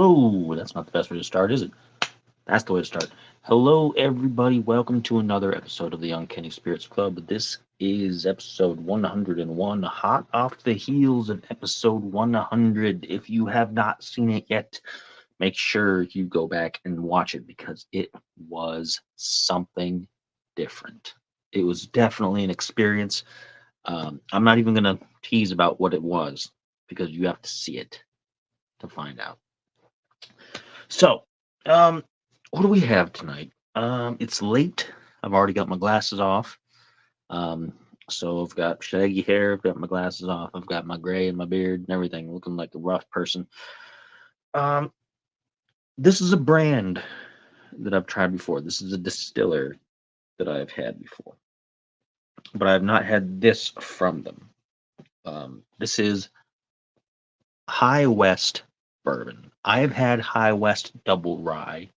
Hello, that's not the best way to start, is it? That's the way to start. Hello, everybody. Welcome to another episode of the Uncanny Spirits Club. This is episode 101, hot off the heels of episode 100. If you have not seen it yet, make sure you go back and watch it because it was something different. It was definitely an experience. I'm not even going to tease about what it was because you have to see it to find out. So, um, what do we have tonight? It's late. I've already got my glasses off. Um, so I've got shaggy hair. I've got my glasses off. I've got my gray and my beard and everything, looking like a rough person. Um, this is a brand that I've tried before. This is a distiller that I've had before, but I have not had this from them. This is High West Bourbon. I have had High West Double Rye,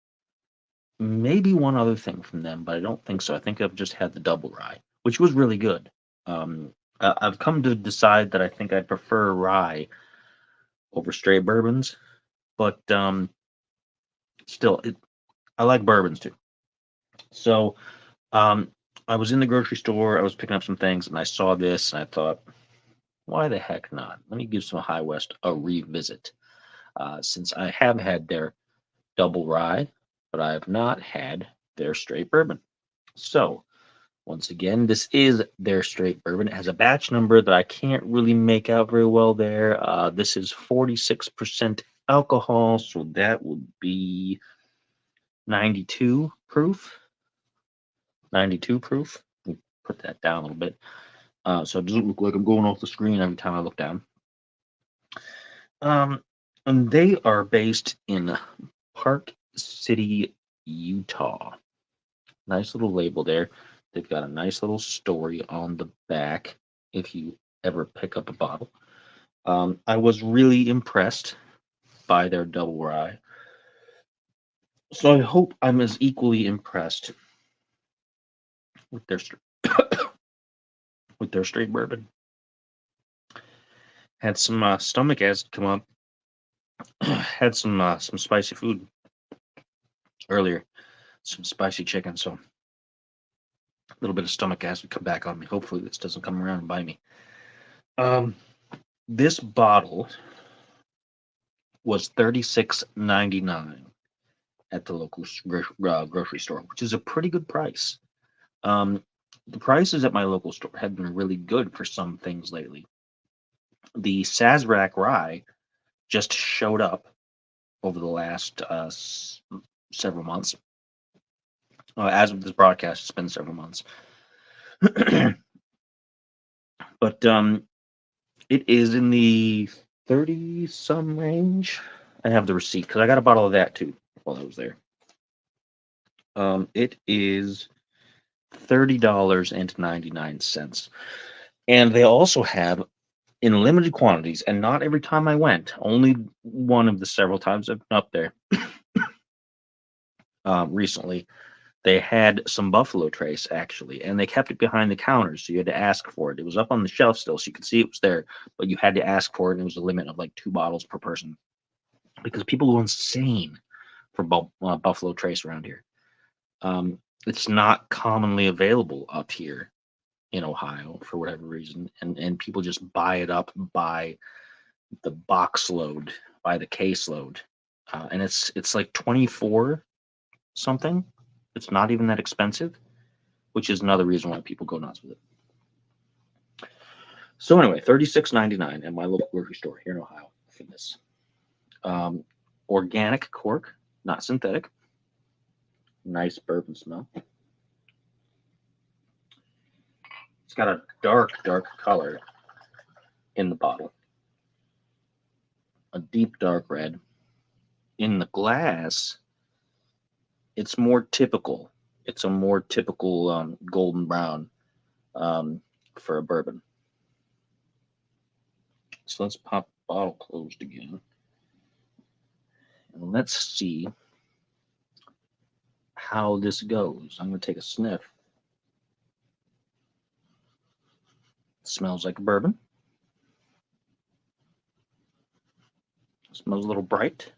maybe one other thing from them, but I don't think so. I think I've just had the double rye, which was really good. I've come to decide that I think I prefer rye over straight bourbons, but still, I like bourbons too. So um, I was in the grocery store, I was picking up some things, and I saw this, and I thought, why the heck not? Let me give some High West a revisit, since I have had their double rye, but I have not had their straight bourbon. So once again, this is their straight bourbon. It has a batch number that I can't really make out very well there. This is 46% alcohol, so that would be 92 proof. 92 proof. Let me put that down a little bit. So it doesn't look like I'm going off the screen every time I look down. And they are based in Park City, Utah. Nice little label there. They've got a nice little story on the back if you ever pick up a bottle. I was really impressed by their double rye. So I hope I'm as equally impressed with their with their straight bourbon. Had some stomach acid come up. Had some spicy food earlier, some spicy chicken. So a little bit of stomach acid come back on me. Hopefully this doesn't come around and bite me. Um, this bottle was $36.99 at the local grocery store, which is a pretty good price. Um, the prices at my local store have been really good for some things lately. The Sazerac rye just showed up over the last several months. As of this broadcast, it's been several months. But it is in the 30 some range. I have the receipt because I got a bottle of that too while I was there. It is $30.99. And they also have in limited quantities, and not every time I went, only one of the several times I've been up there recently, they had some Buffalo Trace actually, and they kept it behind the counters, so you had to ask for it. It was up on the shelf still, so you could see it was there, but you had to ask for it, and it was a limit of like 2 bottles per person because people go insane for Buffalo Trace around here. It's not commonly available up here in Ohio for whatever reason, and people just buy it up by the box load, by the case load, and it's like 24 something. It's not even that expensive, which is another reason why people go nuts with it. So anyway, $36.99 at my local grocery store here in Ohio for this. Organic cork, not synthetic. Nice bourbon smell. It's got a dark color in the bottle. A deep dark red. In the glass, it's more typical. It's a more typical golden brown for a bourbon. So let's pop the bottle closed again. And let's see how this goes. I'm going to take a sniff. It smells like a bourbon. It smells a little bright.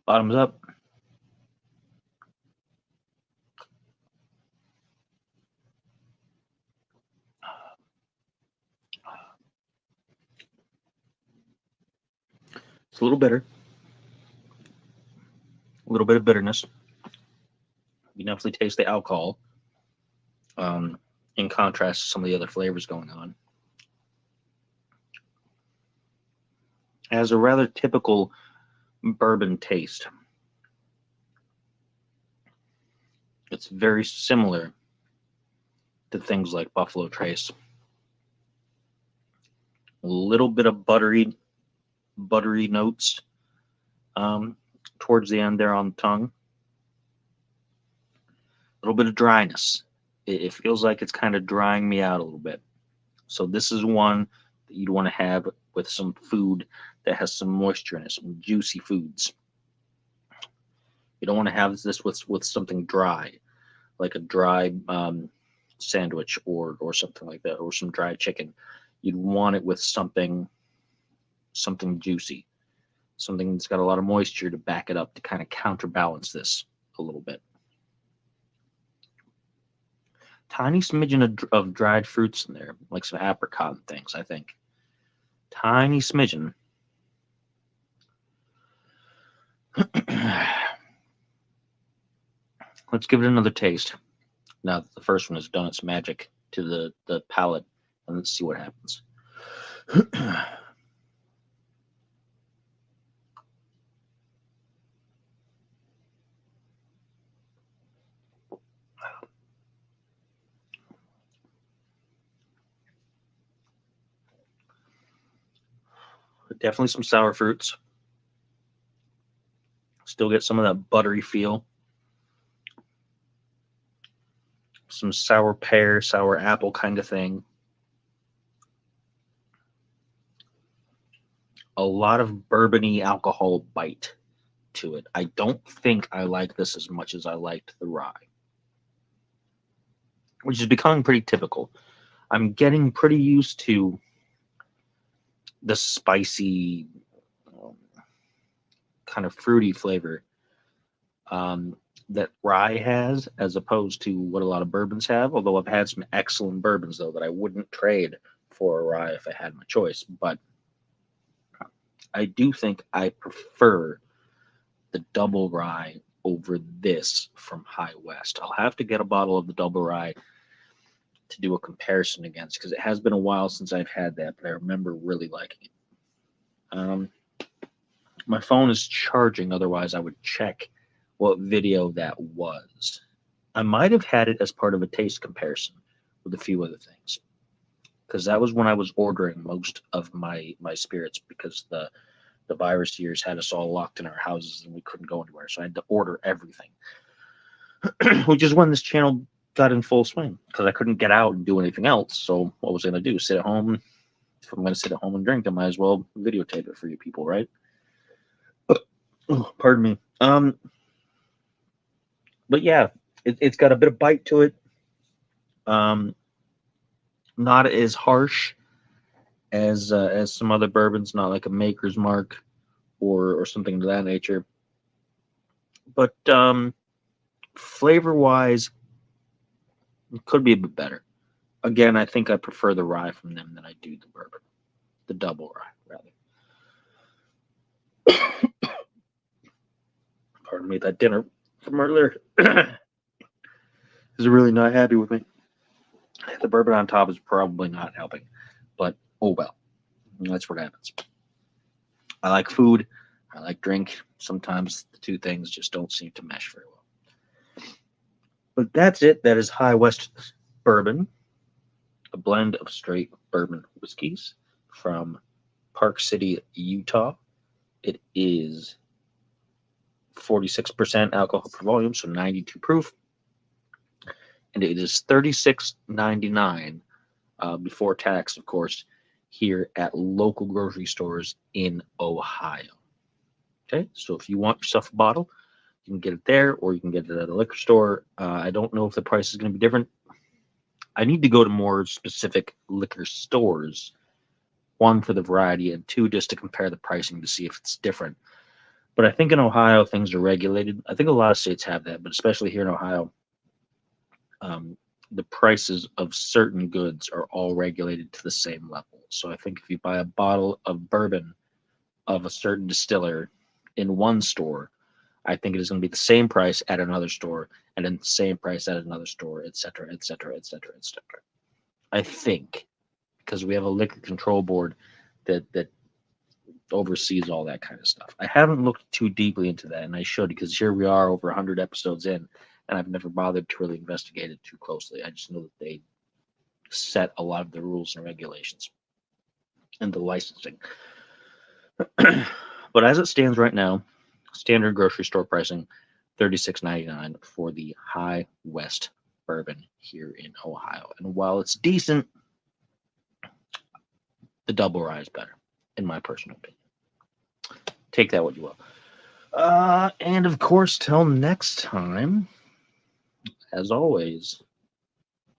Bottoms up. It's a little bitter. A little bit of bitterness. You definitely taste the alcohol. In contrast to some of the other flavors going on. It has a rather typical bourbon taste. It's very similar to things like Buffalo Trace. A little bit of buttery notes towards the end there on the tongue. A little bit of dryness. It feels like it's kind of drying me out a little bit. So this is one that you'd want to have with some food that has some moisture in it, some juicy foods. You don't want to have this with something dry, like a dry sandwich or something like that, or some dry chicken. You'd want it with something juicy, something that's got a lot of moisture to back it up, to kind of counterbalance this a little bit. Tiny smidgen of dried fruits in there, like some apricot and things, I think. Tiny smidgen. Let's give it another taste. Now that the first one has done its magic to the palate, and let's see what happens. Definitely some sour fruits. Still get some of that buttery feel. Some sour pear, sour apple kind of thing. A lot of bourbony alcohol bite to it. I don't think I like this as much as I liked the rye, which is becoming pretty typical. I'm getting pretty used to the spicy, kind of fruity flavor that rye has, as opposed to what a lot of bourbons have. Although I've had some excellent bourbons, though, that I wouldn't trade for a rye if I had my choice. But I do think I prefer the double rye over this from High West. I'll have to get a bottle of the double rye to do a comparison against, because it has been a while since I've had that, but I remember really liking it. My phone is charging, otherwise I would check what video that was. I might have had it as part of a taste comparison with a few other things, because that was when I was ordering most of my spirits, because the virus years had us all locked in our houses and we couldn't go anywhere, so I had to order everything. Which is when this channel got in full swing, because I couldn't get out and do anything else. So what was I going to do? Sit at home? If I'm going to sit at home and drink, I might as well videotape it for you people, right? Oh, pardon me. But yeah, it's got a bit of bite to it. Not as harsh as some other bourbons, not like a Maker's Mark or something of that nature. But flavor-wise, it could be a bit better. Again, I think I prefer the rye from them than I do the bourbon. The double rye, rather. Pardon me, that dinner from earlier is really not happy with me. The bourbon on top is probably not helping, but oh well. That's what happens. I like food. I like drink. Sometimes the two things just don't seem to mesh very well. But that's it. That is High West Bourbon, a blend of straight bourbon whiskeys from Park City, Utah. It is 46% alcohol per volume, so 92 proof. And it is $36.99 before tax, of course, here at local grocery stores in Ohio. Okay, so if you want yourself a bottle, you can get it there, or you can get it at a liquor store. I don't know if the price is going to be different. I need to go to more specific liquor stores, one for the variety, and two just to compare the pricing to see if it's different. But I think in Ohio things are regulated. I think a lot of states have that, but especially here in Ohio, um, the prices of certain goods are all regulated to the same level. So I think if you buy a bottle of bourbon of a certain distiller in one store, I think it is going to be the same price at another store, and then the same price at another store, et cetera, et cetera, et cetera, et cetera. I think because we have a liquor control board that oversees all that kind of stuff. I haven't looked too deeply into that, and I should because here we are over 100 episodes in, and I've never bothered to really investigate it too closely. I just know that they set a lot of the rules and regulations and the licensing. But as it stands right now, standard grocery store pricing, $36.99 for the High West Bourbon here in Ohio. And while it's decent, the Double Rye is better, in my personal opinion. Take that what you will. And of course, till next time, as always,